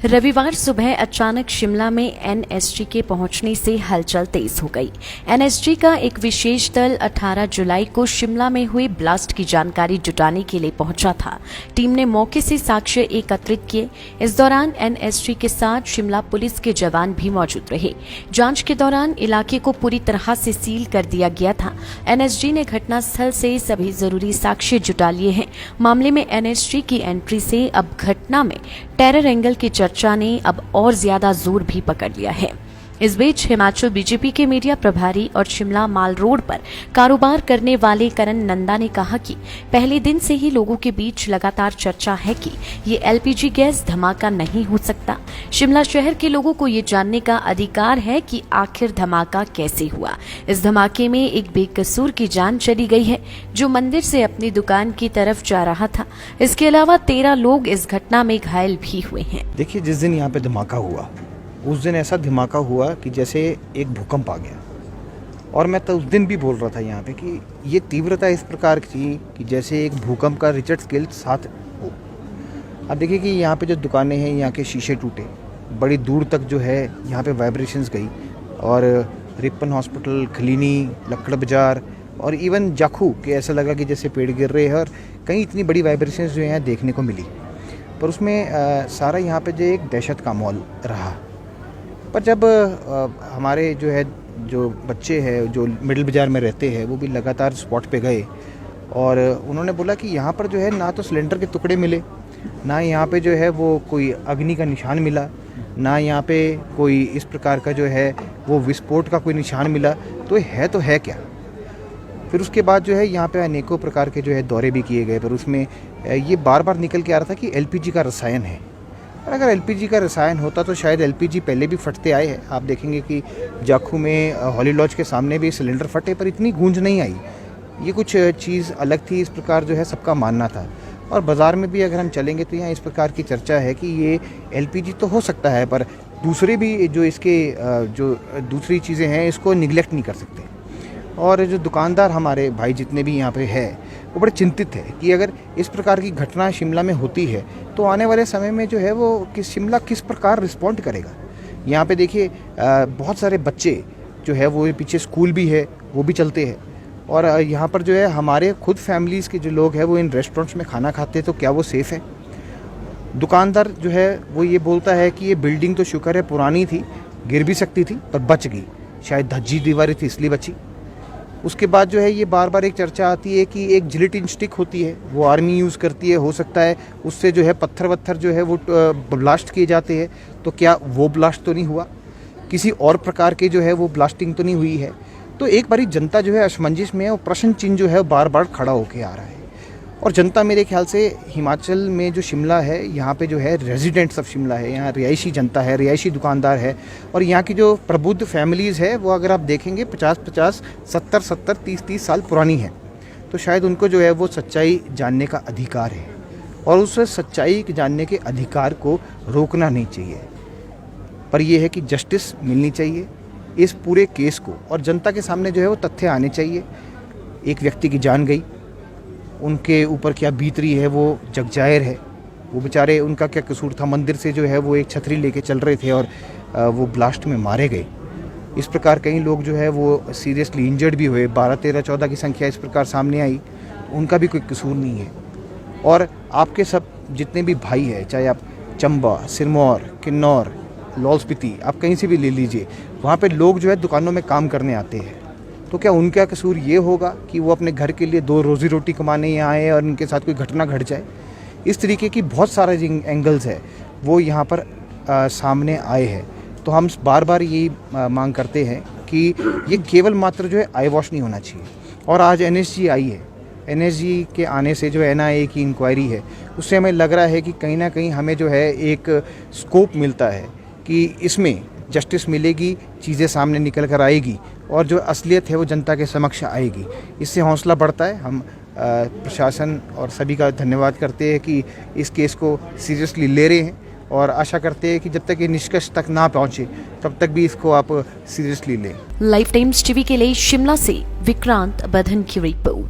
रविवार सुबह अचानक शिमला में एनएसजी के पहुंचने से हलचल तेज हो गई। एनएसजी का एक विशेष दल 18 जुलाई को शिमला में हुए ब्लास्ट की जानकारी जुटाने के लिए पहुंचा था। टीम ने मौके से साक्ष्य एकत्रित किए। इस दौरान एनएसजी के साथ शिमला पुलिस के जवान भी मौजूद रहे। जांच के दौरान इलाके को पूरी तरह से सील कर दिया गया था। एनएसजी ने घटनास्थल से सभी जरूरी साक्ष्य जुटा लिए हैं। मामले में एनएसजी की एंट्री से अब घटना में टेरर एंगल की चर्चा ने अब और ज्यादा जोर भी पकड़ लिया है। इस बीच हिमाचल बीजेपी के मीडिया प्रभारी और शिमला माल रोड पर कारोबार करने वाले करण नंदा ने कहा कि पहले दिन से ही लोगों के बीच लगातार चर्चा है कि ये एलपीजी गैस धमाका नहीं हो सकता। शिमला शहर के लोगों को ये जानने का अधिकार है कि आखिर धमाका कैसे हुआ। इस धमाके में एक बेकसूर की जान चली गई है जो मंदिर से अपनी दुकान की तरफ जा रहा था। इसके अलावा 13 लोग इस घटना में घायल भी हुए हैं। देखिए, जिस दिन यहाँ पे धमाका हुआ उस दिन ऐसा धमाका हुआ कि जैसे एक भूकंप आ गया। और मैं तो उस दिन भी बोल रहा था यहाँ पे कि ये तीव्रता इस प्रकार की थी कि जैसे एक भूकंप का रिचर्ड स्केल साथ हो। अब देखिए कि यहाँ पे जो दुकानें हैं, यहाँ के शीशे टूटे, बड़ी दूर तक जो है यहाँ पे वाइब्रेशंस गई। और रिपन हॉस्पिटल, खलीनी, लक्कड़ बाजार और इवन जाखू के ऐसा लगा कि जैसे पेड़ गिर रहे हैं। और कहीं इतनी बड़ी वाइब्रेशंस जो यहाँ देखने को मिली, पर उसमें सारा यहाँ पे जो एक दहशत का माहौल रहा। पर जब हमारे जो बच्चे हैं जो मिडिल बाज़ार में रहते हैं, वो भी लगातार स्पॉट पे गए और उन्होंने बोला कि यहाँ पर जो है ना तो सिलेंडर के टुकड़े मिले, ना यहाँ पे जो है वो कोई अग्नि का निशान मिला, ना यहाँ पे कोई इस प्रकार का जो है वो विस्फोट का कोई निशान मिला। तो है क्या। फिर उसके बाद जो है यहाँ पे अनेकों प्रकार के जो है दौरे भी किए गए, पर उसमें ये बार बार निकल के आ रहा था कि एलपीजी का रसायन है। और अगर एलपीजी का रसायन होता तो शायद एलपीजी पहले भी फटते आए हैं। आप देखेंगे कि जाखू में हॉली लॉज के सामने भी सिलेंडर फटे, पर इतनी गूंज नहीं आई। ये कुछ चीज़ अलग थी, इस प्रकार जो है सबका मानना था। और बाज़ार में भी अगर हम चलेंगे तो यहाँ इस प्रकार की चर्चा है कि ये एलपीजी तो हो सकता है, पर दूसरे भी जो इसके जो दूसरी चीज़ें हैं इसको निगलेक्ट नहीं कर सकते। और जो दुकानदार हमारे भाई जितने भी यहाँ पे है वो बड़े चिंतित है कि अगर इस प्रकार की घटना शिमला में होती है तो आने वाले समय में जो है वो शिमला किस प्रकार रिस्पॉन्ड करेगा। यहाँ पे देखिए बहुत सारे बच्चे जो है वो पीछे स्कूल भी है, वो भी चलते हैं। और यहाँ पर जो है हमारे खुद फैमिलीज़ के जो लोग हैं वो इन रेस्टोरेंट्स में खाना खाते हैं, तो क्या वो सेफ़ है। दुकानदार जो है वो ये बोलता है कि ये बिल्डिंग तो शुक्र है पुरानी थी, गिर भी सकती थी पर बच गई, शायद धज्जी दीवारें थी इसलिए बची। उसके बाद जो है ये बार बार एक चर्चा आती है कि एक जिलेटिन स्टिक होती है, वो आर्मी यूज़ करती है, हो सकता है उससे जो है पत्थर वत्थर जो है वो ब्लास्ट किए जाते हैं। तो क्या वो ब्लास्ट तो नहीं हुआ, किसी और प्रकार के जो है वो ब्लास्टिंग तो नहीं हुई है। तो एक बारी जनता जो है असमंजस में है, वो प्रश्न चिन्ह जो है बार बार खड़ा होके आ रहा है। और जनता मेरे ख्याल से हिमाचल में जो शिमला है, यहाँ पे जो है रेजिडेंट्स ऑफ शिमला है, यहाँ रिहायशी जनता है, रिहायशी दुकानदार है। और यहाँ की जो प्रबुद्ध फैमिलीज़ है वो अगर आप देखेंगे 50-50, 70-70, 30-30 साल पुरानी है। तो शायद उनको जो है वो सच्चाई जानने का अधिकार है और उस सच्चाई जानने के अधिकार को रोकना नहीं चाहिए। पर यह है कि जस्टिस मिलनी चाहिए इस पूरे केस को, और जनता के सामने जो है वो तथ्य आने चाहिए। एक व्यक्ति की जान गई, उनके ऊपर क्या बीत रही है वो जग जाहिर है। वो बेचारे, उनका क्या कसूर था। मंदिर से जो है वो एक छतरी लेके चल रहे थे और वो ब्लास्ट में मारे गए। इस प्रकार कई लोग जो है वो सीरियसली इंजर्ड भी हुए। 12, 13, 14 की संख्या इस प्रकार सामने आई, तो उनका भी कोई कसूर नहीं है। और आपके सब जितने भी भाई हैं, चाहे आप चंबा, सिरमौर, किन्नौर, लाहौल स्पीति, आप कहीं से भी ले लीजिए, वहाँ पे लोग जो है दुकानों में काम करने आते हैं। तो क्या उनका कसूर ये होगा कि वो अपने घर के लिए 2 रोज़ी रोटी कमाने यहाँ आए और उनके साथ कोई घटना घट जाए। इस तरीके की बहुत सारे एंगल्स है वो यहाँ पर सामने आए हैं। तो हम बार बार यही मांग करते हैं कि ये केवल मात्र जो है आई वॉश नहीं होना चाहिए। और आज एनएसजी आई है, एनएसजी के आने से जो एनआईए की इंक्वायरी है उससे हमें लग रहा है कि कहीं ना कहीं हमें जो है एक स्कोप मिलता है कि इसमें जस्टिस मिलेगी, चीज़ें सामने निकल कर आएगी और जो असलियत है वो जनता के समक्ष आएगी। इससे हौसला बढ़ता है। हम प्रशासन और सभी का धन्यवाद करते हैं कि इस केस को सीरियसली ले रहे हैं और आशा करते हैं कि जब तक ये निष्कर्ष तक ना पहुँचे तब तक भी इसको आप सीरियसली लें। लाइफ टाइम्स टीवी के लिए शिमला से विक्रांत बधन की रिपोर्ट।